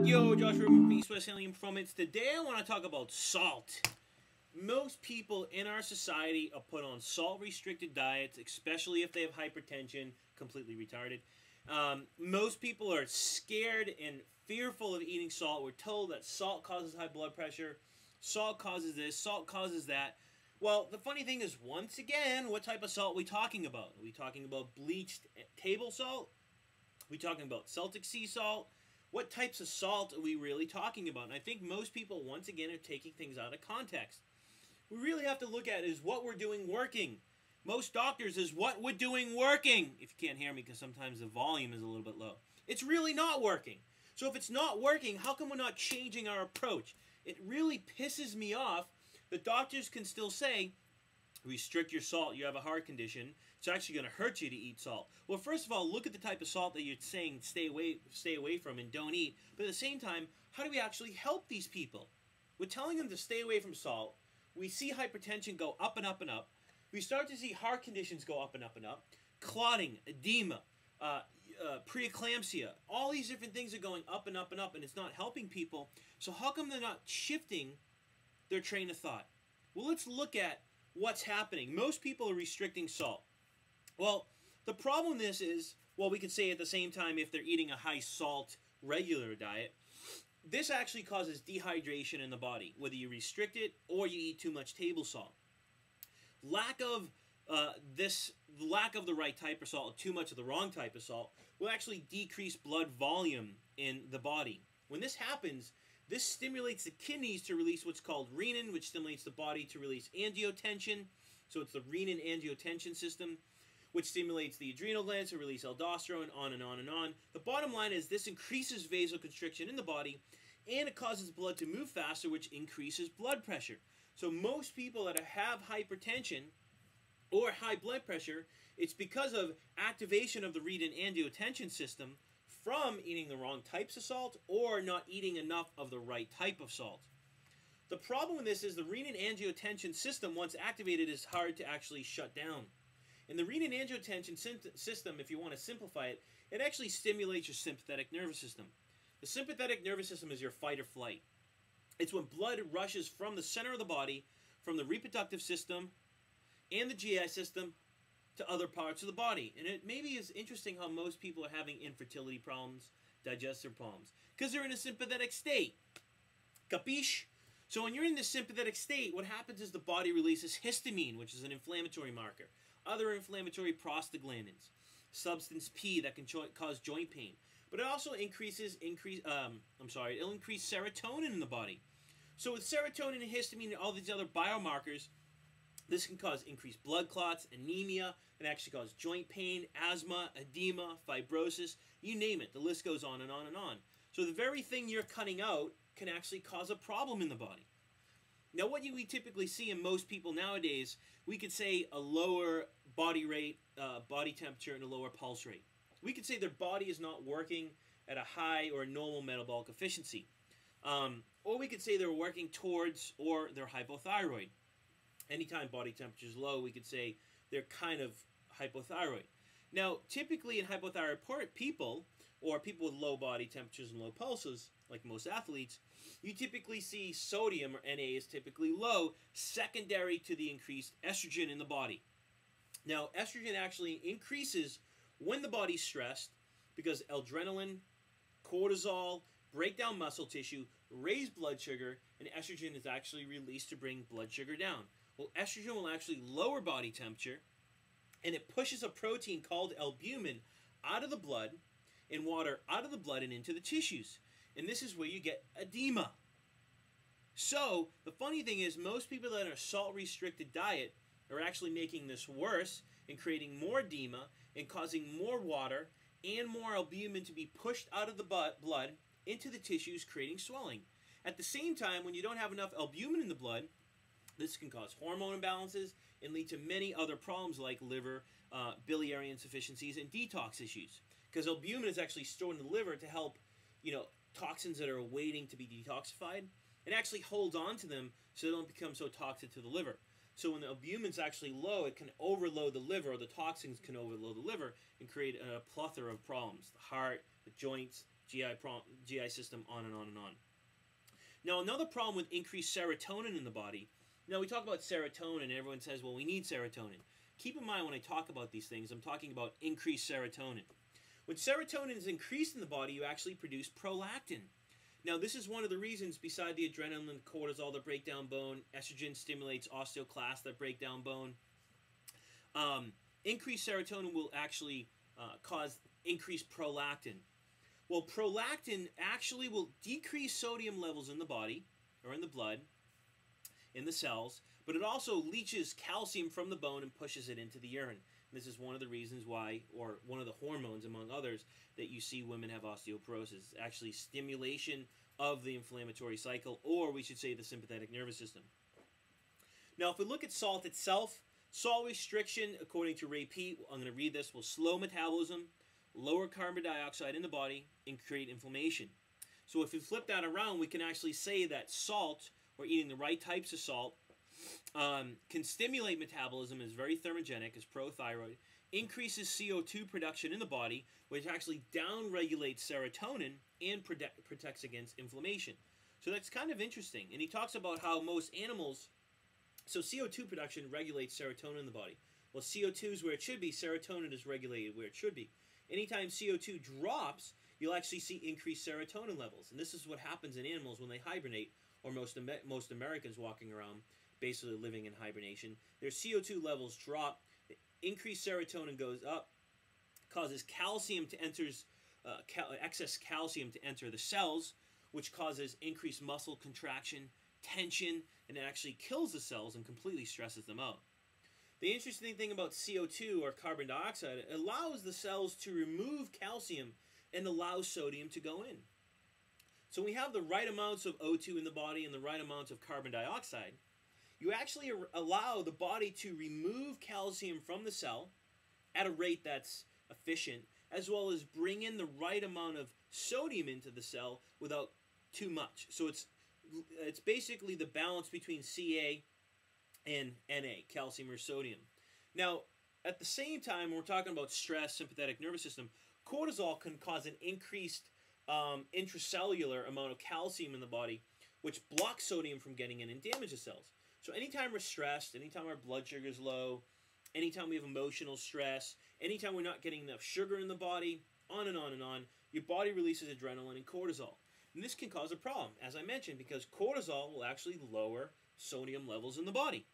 Yo, Josh Rubin from Swiss Alien Performance. Today I want to talk about salt. Most people in our society are put on salt-restricted diets, especially if they have hypertension, completely retarded. Most people are scared and fearful of eating salt. We're told that salt causes high blood pressure, salt causes this, salt causes that. Well, the funny thing is, once again, what type of salt are we talking about? Are we talking about bleached table salt? Are we talking about Celtic sea salt? What types of salt are we really talking about? And I think most people, once again, are taking things out of context. We really have to look at is what we're doing working. Most doctors is what we're doing working. If you can't hear me because sometimes the volume is a little bit low. It's really not working. So if it's not working, how come we're not changing our approach? It really pisses me off that doctors can still say, restrict your salt, you have a heart condition, it's actually going to hurt you to eat salt. Well, first of all, look at the type of salt that you're saying stay away from and don't eat. But at the same time, how do we actually help these people? We're telling them to stay away from salt. We see hypertension go up and up and up. We start to see heart conditions go up and up and up. Clotting, edema, preeclampsia, all these different things are going up and up and up, and it's not helping people. So how come they're not shifting their train of thought? Well, let's look at what's happening. Most people are restricting salt. Well, the problem with this is, well, we could say at the same time if they're eating a high salt regular diet, this actually causes dehydration in the body, whether you restrict it or you eat too much table salt. Lack of the right type of salt, or too much of the wrong type of salt, will actually decrease blood volume in the body. When this happens, this stimulates the kidneys to release what's called renin, which stimulates the body to release angiotensin. So it's the renin-angiotensin system, which stimulates the adrenal glands to release aldosterone, on and on and on. The bottom line is this increases vasoconstriction in the body, and it causes blood to move faster, which increases blood pressure. So most people that have hypertension or high blood pressure, it's because of activation of the renin-angiotensin system from eating the wrong types of salt or not eating enough of the right type of salt. The problem with this is the renin-angiotensin system, once activated, is hard to actually shut down. And the renin-angiotensin system, if you want to simplify it, it actually stimulates your sympathetic nervous system. The sympathetic nervous system is your fight or flight. It's when blood rushes from the center of the body, from the reproductive system and the GI system to other parts of the body. And it maybe is interesting how most people are having infertility problems, digestive problems, because they're in a sympathetic state. Capiche? So when you're in this sympathetic state, what happens is the body releases histamine, which is an inflammatory marker. Other inflammatory prostaglandins, substance P that can cause joint pain. But it also it'll increase serotonin in the body. So with serotonin and histamine and all these other biomarkers, this can cause increased blood clots, anemia, and actually cause joint pain, asthma, edema, fibrosis, you name it. The list goes on and on and on. So the very thing you're cutting out can actually cause a problem in the body. Now, what we typically see in most people nowadays, we could say a lower body rate, body temperature, and a lower pulse rate. We could say their body is not working at a high or normal metabolic efficiency. Or we could say they're working towards, or they're hypothyroid. Anytime body temperature is low, we could say they're kind of hypothyroid. Now, typically in hypothyroid people, or people with low body temperatures and low pulses, like most athletes, you typically see sodium, or Na, is typically low, secondary to the increased estrogen in the body. Now, estrogen actually increases when the body's stressed because adrenaline, cortisol, break down muscle tissue, raise blood sugar, and estrogen is actually released to bring blood sugar down. Well, estrogen will actually lower body temperature, and it pushes a protein called albumin out of the blood and water out of the blood and into the tissues. And this is where you get edema. So, the funny thing is, most people that are on a salt-restricted diet are actually making this worse and creating more edema and causing more water and more albumin to be pushed out of the blood into the tissues, creating swelling. At the same time, when you don't have enough albumin in the blood, this can cause hormone imbalances and lead to many other problems like liver, biliary insufficiencies, and detox issues. Because albumin is actually stored in the liver to help, toxins that are waiting to be detoxified. It actually holds on to them so they don't become so toxic to the liver. So when the albumin's actually low, it can overload the liver, or the toxins can overload the liver and create a plethora of problems. The heart, the joints, GI system, on and on and on. Now, another problem with increased serotonin in the body. Now, we talk about serotonin, and everyone says, well, we need serotonin. Keep in mind when I talk about these things, I'm talking about increased serotonin. When serotonin is increased in the body, you actually produce prolactin. Now, this is one of the reasons, beside the adrenaline and cortisol that break down bone, estrogen stimulates osteoclasts that break down bone. Increased serotonin will actually cause increased prolactin. Well, prolactin actually will decrease sodium levels in the body, or in the blood, in the cells, but it also leaches calcium from the bone and pushes it into the urine. And this is one of the reasons why, or one of the hormones, among others, that you see women have osteoporosis. It's actually stimulation of the inflammatory cycle, or we should say the sympathetic nervous system. Now, if we look at salt itself, salt restriction, according to Ray Peat, I'm going to read this, will slow metabolism, lower carbon dioxide in the body, and create inflammation. So if we flip that around, we can actually say that salt, or eating the right types of salt, can stimulate metabolism, is very thermogenic, is pro-thyroid, increases CO2 production in the body, which actually downregulates serotonin and protects against inflammation. So that's kind of interesting. And he talks about how most animals, so CO2 production regulates serotonin in the body. Well, CO2 is where it should be, serotonin is regulated where it should be. Anytime CO2 drops, you'll actually see increased serotonin levels. And this is what happens in animals when they hibernate, or most Americans walking around basically living in hibernation. Their CO2 levels drop, increased serotonin goes up, causes calcium to enter, excess calcium to enter the cells, which causes increased muscle contraction, tension, and it actually kills the cells and completely stresses them out. The interesting thing about CO2, or carbon dioxide, it allows the cells to remove calcium and allows sodium to go in. So we have the right amounts of O2 in the body and the right amounts of carbon dioxide. You actually allow the body to remove calcium from the cell at a rate that's efficient, as well as bring in the right amount of sodium into the cell without too much. So it's basically the balance between Ca and Na, calcium or sodium. Now, at the same time, when we're talking about stress, sympathetic nervous system, cortisol can cause an increased intracellular amount of calcium in the body, which blocks sodium from getting in and damages cells. So anytime we're stressed, anytime our blood sugar is low, anytime we have emotional stress, anytime we're not getting enough sugar in the body, on and on and on, your body releases adrenaline and cortisol. And this can cause a problem, as I mentioned, because cortisol will actually lower sodium levels in the body.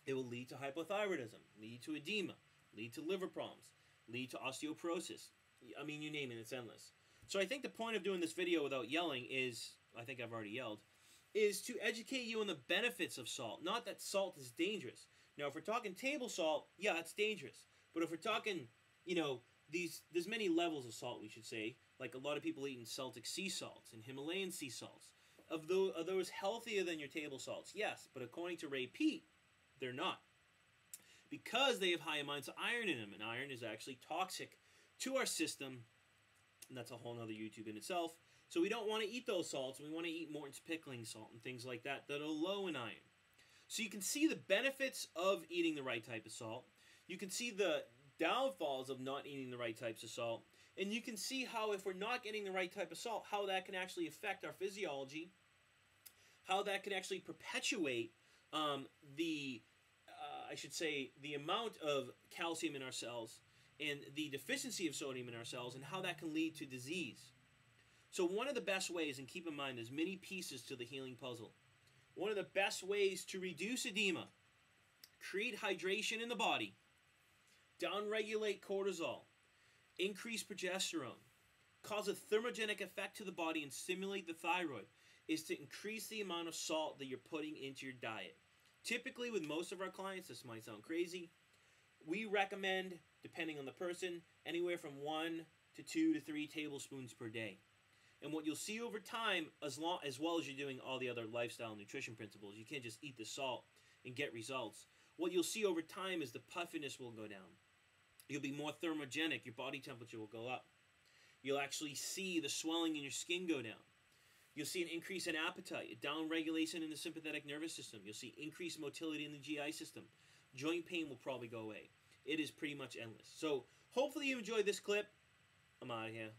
It will lead to hypothyroidism, lead to edema, lead to liver problems, lead to osteoporosis. I mean, you name it, it's endless. So I think the point of doing this video without yelling is, I think I've already yelled, is to educate you on the benefits of salt. Not that salt is dangerous. Now, if we're talking table salt, yeah, it's dangerous. But if we're talking, you know, there's many levels of salt, we should say. Like a lot of people eating Celtic sea salts and Himalayan sea salts. Are those healthier than your table salts? Yes, but according to Ray Peat, they're not. Because they have high amounts of iron in them, and iron is actually toxic to our system, and that's a whole other YouTube in itself. So we don't want to eat those salts. We want to eat Morton's pickling salt and things like that that are low in iron. So you can see the benefits of eating the right type of salt. You can see the downfalls of not eating the right types of salt. And you can see how, if we're not getting the right type of salt, how that can actually affect our physiology, how that can actually perpetuate the amount of calcium in our cells and the deficiency of sodium in our cells, and how that can lead to disease. So one of the best ways, and keep in mind there's many pieces to the healing puzzle, one of the best ways to reduce edema, create hydration in the body, downregulate cortisol, increase progesterone, cause a thermogenic effect to the body and stimulate the thyroid, is to increase the amount of salt that you're putting into your diet. Typically, with most of our clients, this might sound crazy, we recommend, depending on the person, anywhere from 1 to 2 to 3 tablespoons per day. And what you'll see over time, as well as you're doing all the other lifestyle nutrition principles, you can't just eat the salt and get results. What you'll see over time is the puffiness will go down. You'll be more thermogenic. Your body temperature will go up. You'll actually see the swelling in your skin go down. You'll see an increase in appetite, a downregulation in the sympathetic nervous system. You'll see increased motility in the GI system. Joint pain will probably go away. It is pretty much endless. So hopefully you enjoyed this clip. I'm out of here.